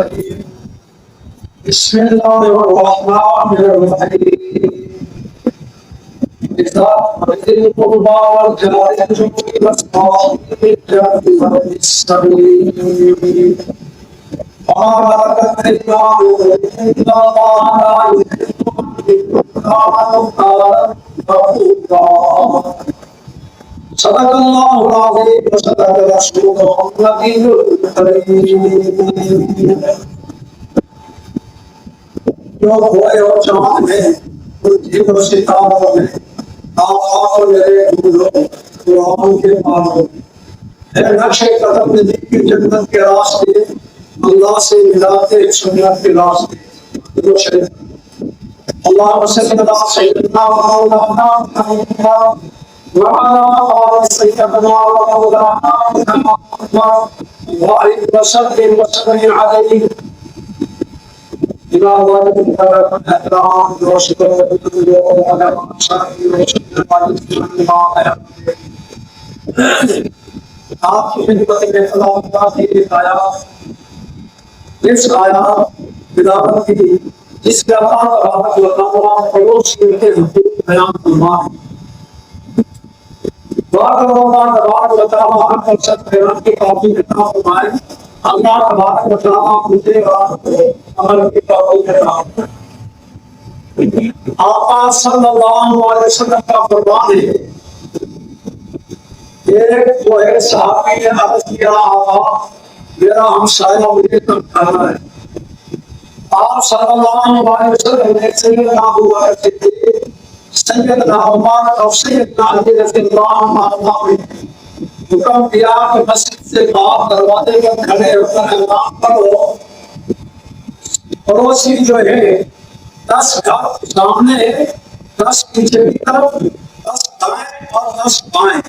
الرجيم بسم الله الرحمن الرحيم ذي القربى والجار الجنب والصاحب بالجنب وابن السبيل وما ملكت ايمانكم ان الله لا يحب من كان غفورا. صدق الله العظيم وصدق رسوله النبي الكريم. جو ہوئے اور جان ہے جن و ستاروں میں آفاق و میرے دولو قرآن کے مانو اے نقش قدم نبی کی جنت کے راستے اللہ سے ملاتے سنت کے راستے اللہم صلی اللہ سیدنا مولانا محمد وعلى آل سيدنا ومولانا محمد وبارك وسلم وسلم عليه إلى وجه الأكرام وشكر على آپ کی خدمت میں اللہ کی آیات اس آیات تلاوت کی جس کا رحمت و تمام پڑوسیوں کے حقوق بیان فرمائے دعا کرو اللہ تبارک و تعالی ہم پر سب خیرات کی توفیق عطا فرمائے. اللہ تبارک و تعالی مجھے اور عمل کی توفیق عطا فرمائے. آقا صلی اللہ علیہ وسلم کا فرمان ہے ایک جو ہے صحابی نے عرض کیا آقا میرا ہمسایہ مجھے تنگ کر رہا ہے. آپ صلی اللہ علیہ وسلم نے سیدنا ابو بکر صدیق سیدنا عمر اور سیدنا علی رضی اللہ عنہ نے حکم دیا کہ مسجد سے باہر دروازے پر کھڑے ہو کر اعلان کرو پڑوسی جو ہے 10 گھر سامنے 10 پیچھے کی طرف 10 دائیں اور 10 بائیں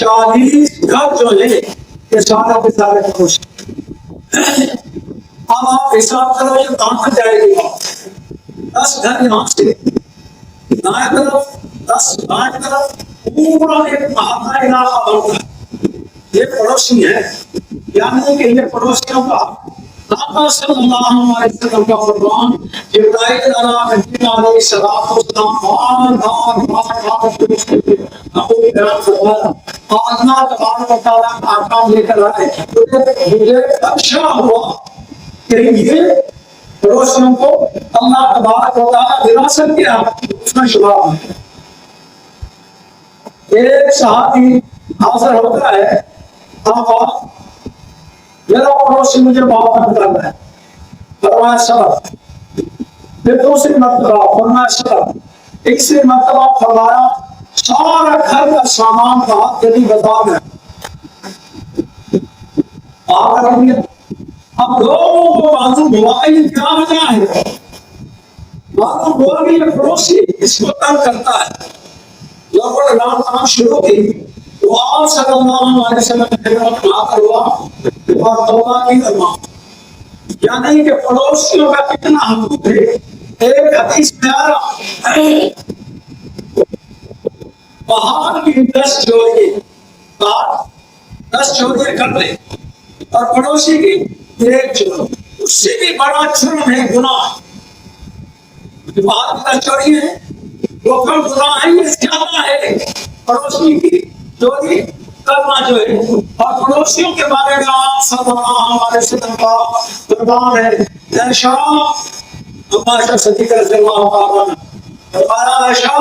40 گھر جو ہے یہ سارے کے سارے پڑوسی. اب آپ حساب کرو یہ کہاں جائے گی 10 گھر یہاں سے دائیں طرف 10 بائیں طرف پورا ایک محلہ علاقہ بنتا ہے. یہ پڑوسی ہے یعنی کہ یہ پڑوسیوں کا آقا صلی اللہ علیہ وسلم کا فرمان جبرائیل علیہ السلام اللہ تبارک و تعالیٰ کا احکام لے کر آئے مجھے اچھا ہوا کہ یہ پڑوسیوں کو اللہ تبارک و تعالیٰ وراثت کیا اس میں شبہ ہے. ایک صحابی حاضر ہوتا ہے آقا میرا پڑوسی مجھے بہت تنگ کر رہا ہے فرمایا سبب پھر دوسری مرتبہ فرمایا سبب تیسری مرتبہ فرمایا سارا گھر کا سامان بہت جلدی بتا میں اب لوگوں کو معلوم ہوا یہ کیا وجہ ہے معلوم ہوا کہ یہ پڑوسی اس کو تنگ کرتا ہے. لوگوں نے رام کام شروع کی تو آپ صلی اللہ علیہ وسلم نے کہا کروا اور توبہ کی کروا یعنی کہ پڑوسیوں کا کتنا حقوق ہے. ایک حدیث میں آ رہا باہر کی 10 چوری 10 چوری کر لے اور پڑوسی کی 1 چور اس سے بھی بڑا جرم ہے گناہ. باہر کی 10 چوری ہے وہ کم گناہ ہے یہ زیادہ ہے پڑوسی کی چوری کرنا جو ہے. اور پڑوسیوں کے بارے میں آپ صلی اللہ علیہ وسلم کا فرمان ہے عائشہ صدیقہ رضی اللہ عنہا فرمایا عائشہ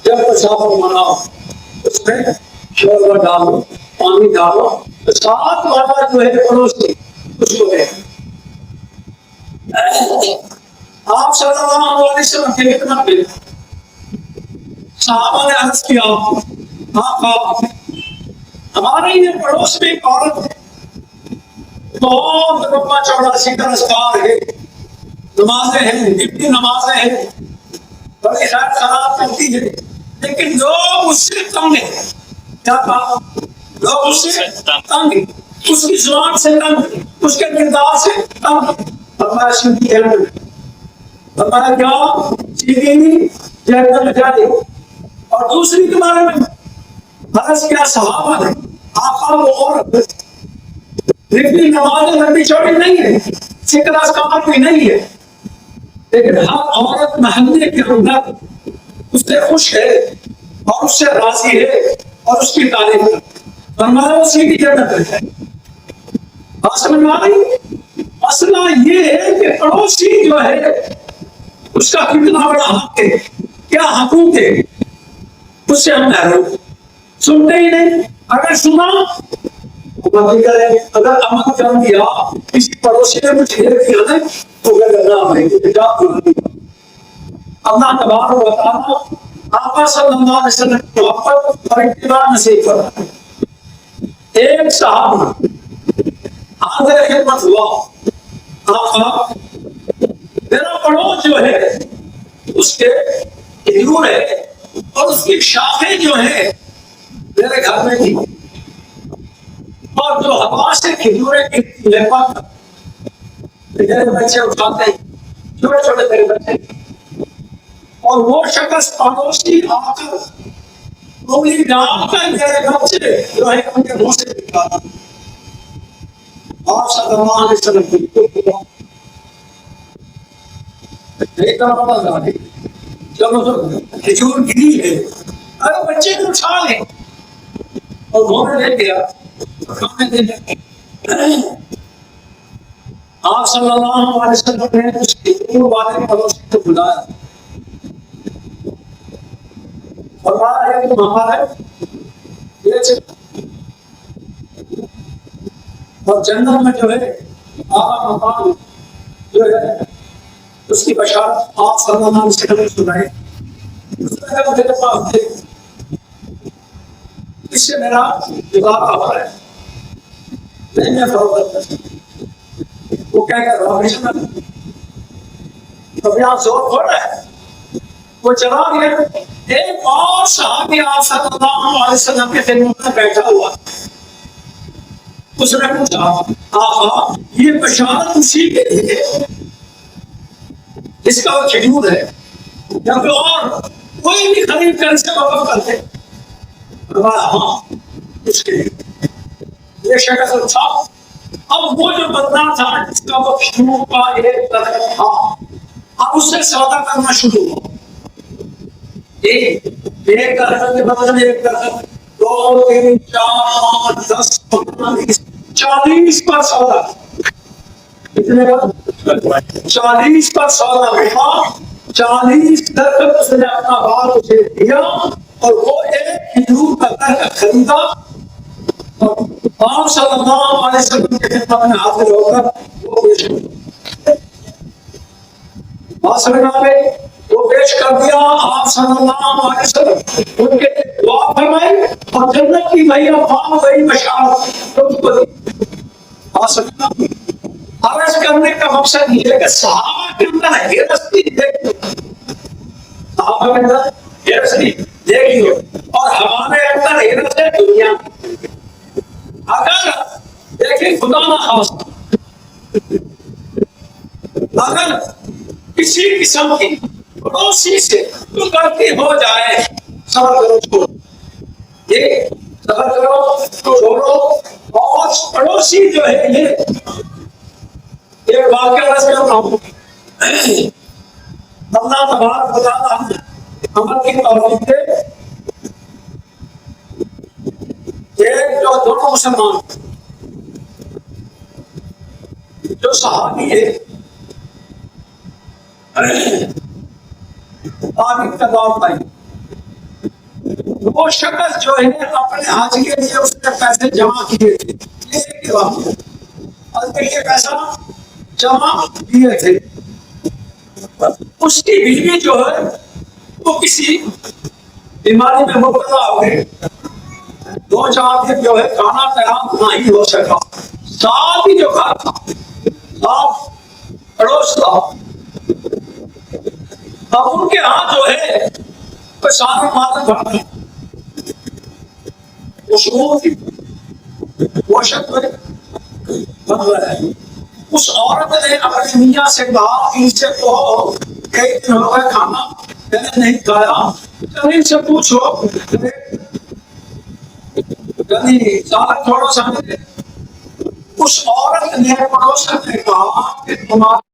جب مسافر مناؤ اس میں شوربہ ڈالو پانی ڈالو تو 7 والا جو ہے پڑوسی اس کو ہے. آپ صلی اللہ علیہ وسلم کی حکمت میں صحابہ نے عرض کیا آقا ہمارے یہ پڑوس میں ایک عورت ہے بہت لمبا چوڑا سیدھا رفتار ہے نمازیں ہیں اتنی نمازیں ہیں بڑی خیر خراب کرتی ہے لیکن لوگ اس سے تنگ ہیں. کیا کہا لوگ اس سے تنگ ہیں اس کی زبان سے تنگ اس کے کردار سے تنگ. فرمایا سیدھی جہنم فرمایا کیا سیدھی جہنم جائے. اور دوسری کے بارے میں عرض کیا صحابہ نے آقا وہ عورت اتنی نمازیں لمبی چوڑی نہیں ہے سکرس کار کوئی نہیں ہے، لیکن ہر عورت محلے کے اندر اس سے خوش ہے اور اس سے راضی ہے اور اس کی تعریف کرتی ہے، فرمایا اسی کی جنت ہے۔ بات سمجھ میں آ رہی؟ مسئلہ یہ ہے کہ پڑوسی جو ہے اس کا کتنا بڑا حق ہے، کیا حقوق ہے، اس سے ہم محروم سنتے ہی نہیں۔ اگر سنا اگر عمل کر دیا کسی پڑوسی نے مجھے کیا ہے تو اللہ تبارک و تعالیٰ آقا صلی اللہ علیہ وسلم کی محبت اور اتباع نصیب فرمائے۔ ایک صحابہ حاضر خدمت ہوا، آقا میرا پڑوس جو ہے اس کے کھجور ہے اور اس کی شاخیں جو ہے میرے گھر میں تھی، اور جو ہوا سے کھجوریں کی لپٹ میرے بچے اٹھاتے ہیں، چھوٹے چھوٹے میرے بچے، اور وہ شخص پڑوسی آ کر انگلی ڈال کر میرے بچے جو ہے ان کے منہ سے نکالا۔ آپ صلی اللہ علیہ وسلم کو کھجور گری ہے، ارے بچے کو اٹھا لیں، اور انہوں نے لے گیا کھانے دینے۔ آپ صلی اللہ علیہ وسلم نے اس کھجور والے پڑوسی کو بلایا، فرمایا ہے کہ ہمارا یہ اور جنت میں جو ہے آقا مقام جو ہے اس کی بشارت آپ صلی اللہ علیہ وسلم نے سنائی۔ اس نے کہا میرے پاس دے، اس سے میرا اضافہ ہو رہا ہے، میں فروخت کرتا۔ وہ کیا کہہ رہا ہے تو یہاں زور ہو رہا ہے، وہ چلا گیا۔ ایک اور صحابی آپ صلی اللہ علیہ وسلم کے خدمت میں بیٹھا ہوا، اس نے پوچھا آقا یہ بشارت اسی کے لیے اس کا وہ کھجور ہے یا پھر اور کوئی بھی خرید کر اسے وقف کرتے؟ ہاں اس کے لیے یہ شخص تھا۔ اب وہ جو بندہ تھا جس کا وہ کھجور کا ایک درخت تھا، اب اس سے سودا کرنا شروع ہوا، ایک درخت کے بدلے میں ایک درخت، 2 3 4 5 10 15 40 پر سودا، کتنے کا 40 پر سودا ہوا۔ 40 درخت اس نے اپنا بال اسے دیا اور وہ ایک کھجور کا درخت خریدا اور آپ صلی اللہ علیہ وسلم کے خدمت میں حاضر ہو کر وہ پیش کر بات سمجھ آ گئی، وہ پیش کر دیا۔ آپ صلی اللہ علیہ وسلم ان کے دعا فرمائی اور جنت کی بھیا پاؤ گئی بشارت اس کو دی۔ بات سمجھنا عرض کرنے کا مقصد یہ ہے کہ صحابہ کے اندر ہرستی دیکھو، صحابہ کے اندر ہرستی دیکھیے، اور ہمارے اندر ہرس ہے دنیا۔ اگر دیکھیں خدا نہ خواستہ اگر کسی قسم کی پڑوسی سے تو غلطی ہو جائے، صبر کرو چھوڑو، یہ صبر کرو چھوڑو۔ اور پڑوسی جو ہے یہ ایک واقعہ رس کر رہا ہوں، اللہ تبارک و تعالیٰ عمل کی توفیق دے۔ ایک جو دونوں مسلمان جو صحابی ہے آمین کا دعا پائی، وہ شخص جو ہے اپنے حج کے لیے اس نے پیسے جمع کیے تھے، یہ پیسہ جمع کیے تھے۔ اس کی بیوی جو ہے وہ کسی بیماری میں مبتلا ہو گئی، 2-4 دن جو ہے کھانا تیار نہیں ہو سکا، ساتھ ہی جو گھر تھا صاف پڑوس تھا، اب ان کے ہاں جو ہے سارے مادر بڑھتے وہ شخص بن رہا ہے۔ اس عورت نے اپنی میاں سے کہا ان سے کہو کئی دن ہو گئے کھانا میں نے نہیں کھایا، ان سے پوچھو سارا تھوڑا سا اس عورت نے پڑوسن نے کہا کہ تمہارے